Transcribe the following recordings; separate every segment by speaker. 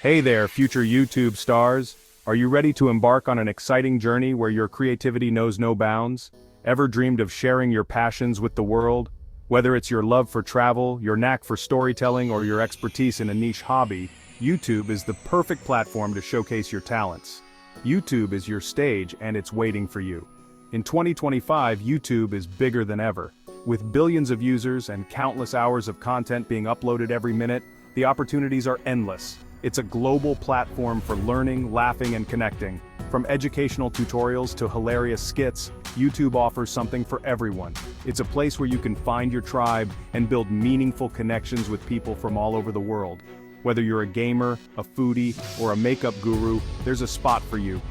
Speaker 1: Hey there, future YouTube stars. Are you ready to embark on an exciting journey where your creativity knows no bounds? Ever dreamed of sharing your passions with the world? Whether it's your love for travel, your knack for storytelling, or your expertise in a niche hobby, YouTube is the perfect platform to showcase your talents. YouTube is your stage and it's waiting for you. In 2025, YouTube is bigger than ever. With billions of users and countless hours of content being uploaded every minute, the opportunities are endless. It's a global platform for learning, laughing, and connecting. From educational tutorials to hilarious skits, YouTube offers something for everyone. It's a place where you can find your tribe and build meaningful connections with people from all over the world. Whether you're a gamer, a foodie, or a makeup guru, there's a spot for you.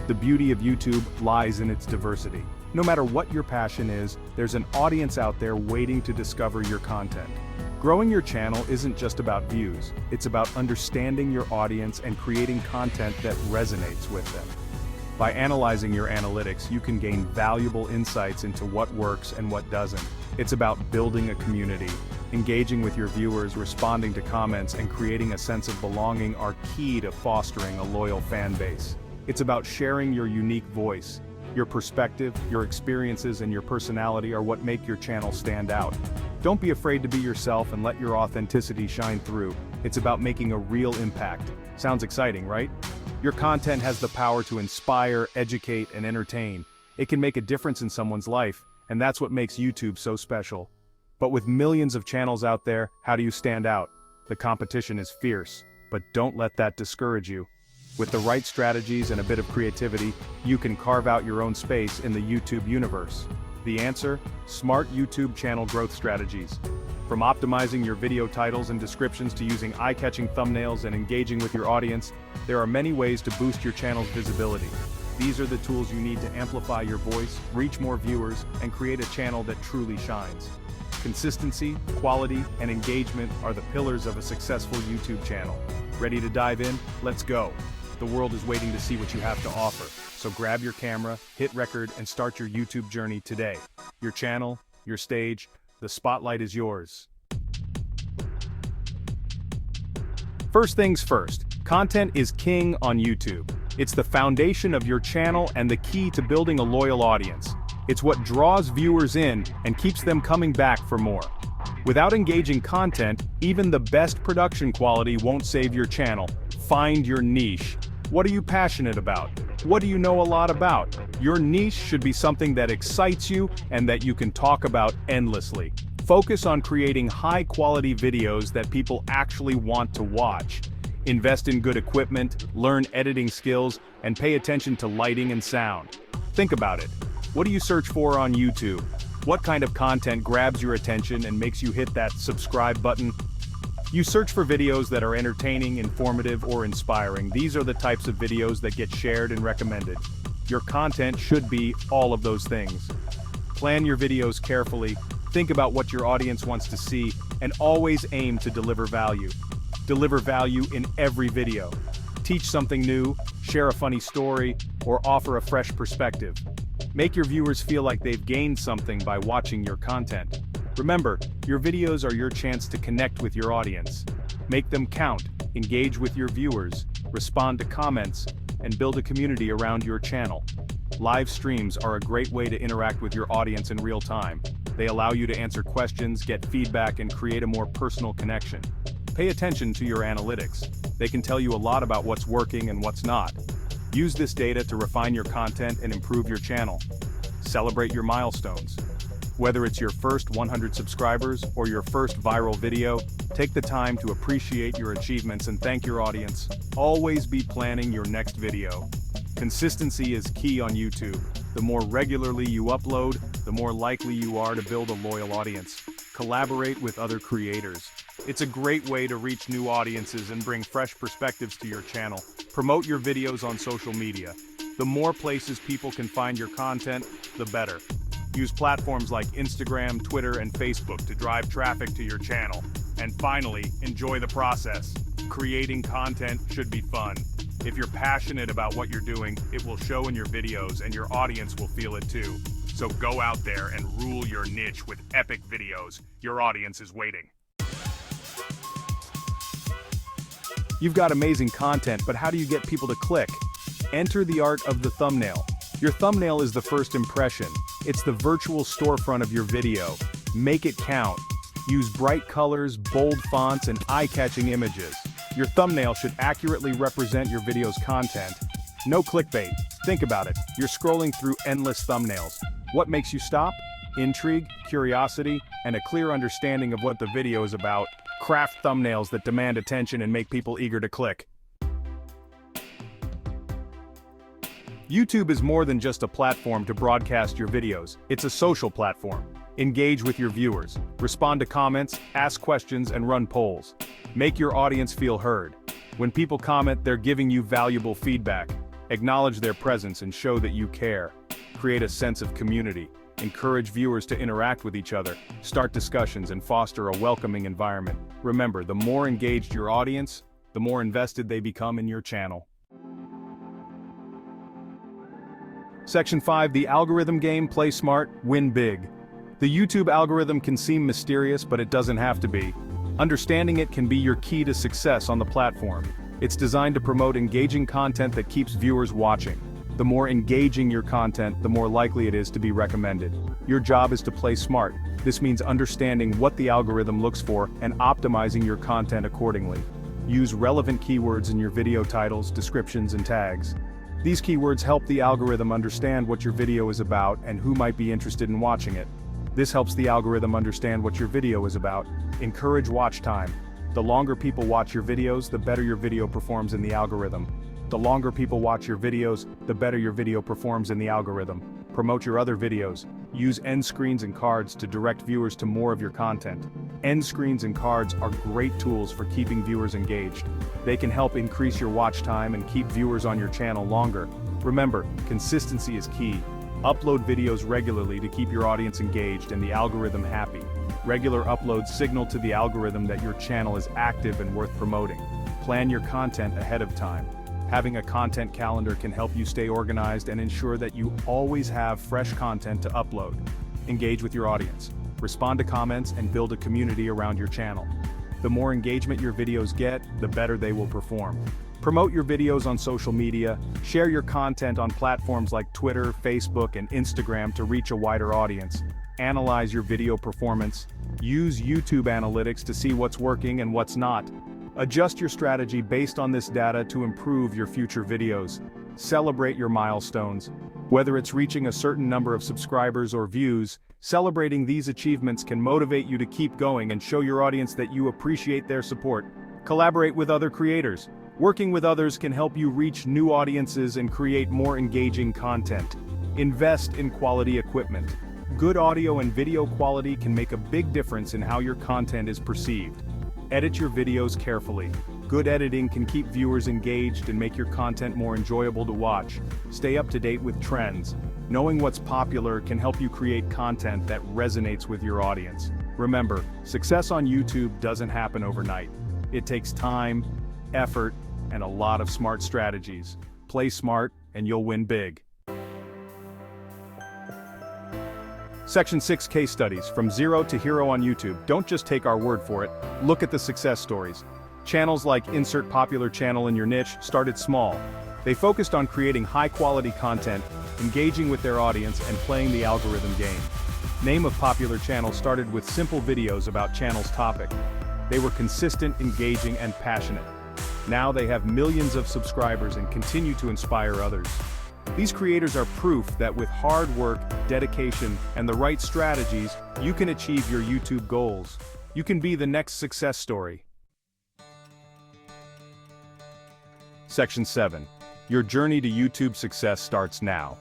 Speaker 1: The beauty of YouTube lies in its diversity. No matter what your passion is, there's an audience out there waiting to discover your content. Growing your channel isn't just about views, it's about understanding your audience and creating content that resonates with them. By analyzing your analytics, you can gain valuable insights into what works and what doesn't. It's about building a community. Engaging with your viewers, responding to comments, and creating a sense of belonging are key to fostering a loyal fan base. It's about sharing your unique voice. Your perspective, your experiences, and your personality are what make your channel stand out. Don't be afraid to be yourself and let your authenticity shine through. It's about making a real impact. Sounds exciting, right? Your content has the power to inspire, educate, and entertain. It can make a difference in someone's life, and that's what makes YouTube so special. But with millions of channels out there, how do you stand out? The competition is fierce, but don't let that discourage you. With the right strategies and a bit of creativity, you can carve out your own space in the YouTube universe. The answer? Smart YouTube channel growth strategies. From optimizing your video titles and descriptions to using eye-catching thumbnails and engaging with your audience, there are many ways to boost your channel's visibility. These are the tools you need to amplify your voice, reach more viewers, and create a channel that truly shines. Consistency, quality, and engagement are the pillars of a successful YouTube channel. Ready to dive in? Let's go. The world is waiting to see what you have to offer. So grab your camera, hit record, and start your YouTube journey today. Your channel, your stage, the spotlight is yours. First things first, content is king on YouTube. It's the foundation of your channel and the key to building a loyal audience. It's what draws viewers in and keeps them coming back for more. Without engaging content, even the best production quality won't save your channel. Find your niche. What are you passionate about? What do you know a lot about? Your niche should be something that excites you and that you can talk about endlessly. Focus on creating high-quality videos that people actually want to watch. Invest in good equipment, learn editing skills, and pay attention to lighting and sound. Think about it. What do you search for on YouTube? What kind of content grabs your attention and makes you hit that subscribe button? You search for videos that are entertaining, informative, or inspiring. These are the types of videos that get shared and recommended. Your content should be all of those things. Plan your videos carefully, think about what your audience wants to see, and always aim to deliver value. Deliver value in every video. Teach something new, share a funny story, or offer a fresh perspective. Make your viewers feel like they've gained something by watching your content. Remember, your videos are your chance to connect with your audience. Make them count, engage with your viewers, respond to comments, and build a community around your channel. Live streams are a great way to interact with your audience in real time. They allow you to answer questions, get feedback, and create a more personal connection. Pay attention to your analytics. They can tell you a lot about what's working and what's not. Use this data to refine your content and improve your channel. Celebrate your milestones. Whether it's your first 100 subscribers or your first viral video, take the time to appreciate your achievements and thank your audience. Always be planning your next video. Consistency is key on YouTube. The more regularly you upload, the more likely you are to build a loyal audience. Collaborate with other creators. It's a great way to reach new audiences and bring fresh perspectives to your channel. Promote your videos on social media. The more places people can find your content, the better. Use platforms like Instagram, Twitter, and Facebook to drive traffic to your channel. And finally, enjoy the process. Creating content should be fun. If you're passionate about what you're doing, it will show in your videos and your audience will feel it too. So go out there and rule your niche with epic videos. Your audience is waiting. You've got amazing content, but how do you get people to click? Enter the art of the thumbnail. Your thumbnail is the first impression. It's the virtual storefront of your video. Make it count. Use bright colors, bold fonts, and eye-catching images. Your thumbnail should accurately represent your video's content. No clickbait. Think about it. You're scrolling through endless thumbnails. What makes you stop? Intrigue, curiosity, and a clear understanding of what the video is about. Craft thumbnails that demand attention and make people eager to click. YouTube is more than just a platform to broadcast your videos. It's a social platform. Engage with your viewers, respond to comments, ask questions, and run polls. Make your audience feel heard. When people comment, they're giving you valuable feedback. Acknowledge their presence and show that you care. Create a sense of community. Encourage viewers to interact with each other. Start discussions and foster a welcoming environment. Remember, the more engaged your audience, the more invested they become in your channel. Section 5. The algorithm game. Play smart, win big. The YouTube algorithm can seem mysterious, but it doesn't have to be. Understanding it can be your key to success on the platform. It's designed to promote engaging content that keeps viewers watching. The more engaging your content, the more likely it is to be recommended. Your job is to play smart. This means understanding what the algorithm looks for and optimizing your content accordingly. Use relevant keywords in your video titles, descriptions, and tags. These keywords help the algorithm understand what your video is about and who might be interested in watching it. This helps the algorithm understand what your video is about. Encourage watch time. The longer people watch your videos, the better your video performs in the algorithm. The longer people watch your videos, the better your video performs in the algorithm. Promote your other videos. Use end screens and cards to direct viewers to more of your content. End screens and cards are great tools for keeping viewers engaged. They can help increase your watch time and keep viewers on your channel longer. Remember, consistency is key. Upload videos regularly to keep your audience engaged and the algorithm happy. Regular uploads signal to the algorithm that your channel is active and worth promoting. Plan your content ahead of time. Having a content calendar can help you stay organized and ensure that you always have fresh content to upload. Engage with your audience. Respond to comments and build a community around your channel. The more engagement your videos get, the better they will perform. Promote your videos on social media. Share your content on platforms like Twitter, Facebook, and Instagram to reach a wider audience. Analyze your video performance. Use YouTube analytics to see what's working and what's not. Adjust your strategy based on this data to improve your future videos. Celebrate your milestones. Whether it's reaching a certain number of subscribers or views, celebrating these achievements can motivate you to keep going and show your audience that you appreciate their support. Collaborate with other creators. Working with others can help you reach new audiences and create more engaging content. Invest in quality equipment. Good audio and video quality can make a big difference in how your content is perceived. Edit your videos carefully. Good editing can keep viewers engaged and make your content more enjoyable to watch. Stay up to date with trends. Knowing what's popular can help you create content that resonates with your audience. Remember, success on YouTube doesn't happen overnight. It takes time, effort, and a lot of smart strategies. Play smart, and you'll win big. Section 6. Case studies. From zero to hero on YouTube. Don't just take our word for it. Look at the success stories. Channels like Insert Popular Channel in Your Niche started small. They focused on creating high-quality content, engaging with their audience, and playing the algorithm game. Name of Popular Channel started with simple videos about channel's topic. They were consistent, engaging, and passionate. Now they have millions of subscribers and continue to inspire others. These creators are proof that with hard work, dedication, and the right strategies, you can achieve your YouTube goals. You can be the next success story. Section 7. Your journey to YouTube success starts now.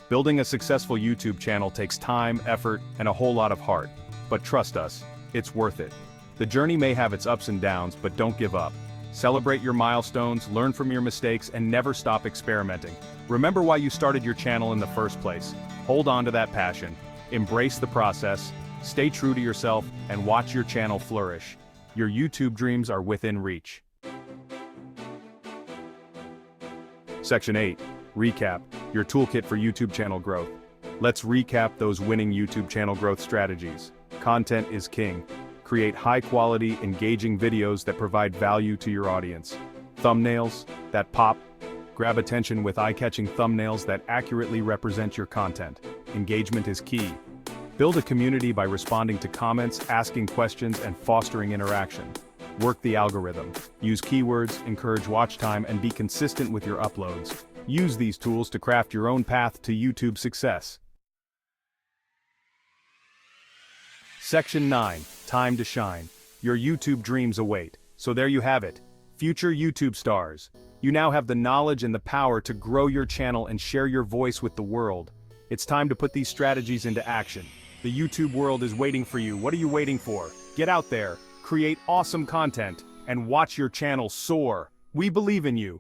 Speaker 1: Building a successful YouTube channel takes time, effort, and a whole lot of heart. But trust us, it's worth it. The journey may have its ups and downs, but don't give up. Celebrate your milestones, learn from your mistakes, and never stop experimenting. Remember why you started your channel in the first place. Hold on to that passion. Embrace the process, stay true to yourself, and watch your channel flourish. Your YouTube dreams are within reach. Section 8. Recap. Your toolkit for YouTube channel growth. Let's recap those winning YouTube channel growth strategies. Content is king. Create high-quality, engaging videos that provide value to your audience. Thumbnails that pop. Grab attention with eye-catching thumbnails that accurately represent your content. Engagement is key. Build a community by responding to comments, asking questions, and fostering interaction. Work the algorithm. Use keywords, encourage watch time, and be consistent with your uploads. Use these tools to craft your own path to YouTube success. Section 9. Time to shine. Your YouTube dreams await. So there you have it. Future YouTube stars. You now have the knowledge and the power to grow your channel and share your voice with the world. It's time to put these strategies into action. The YouTube world is waiting for you. What are you waiting for? Get out there, create awesome content, and watch your channel soar. We believe in you.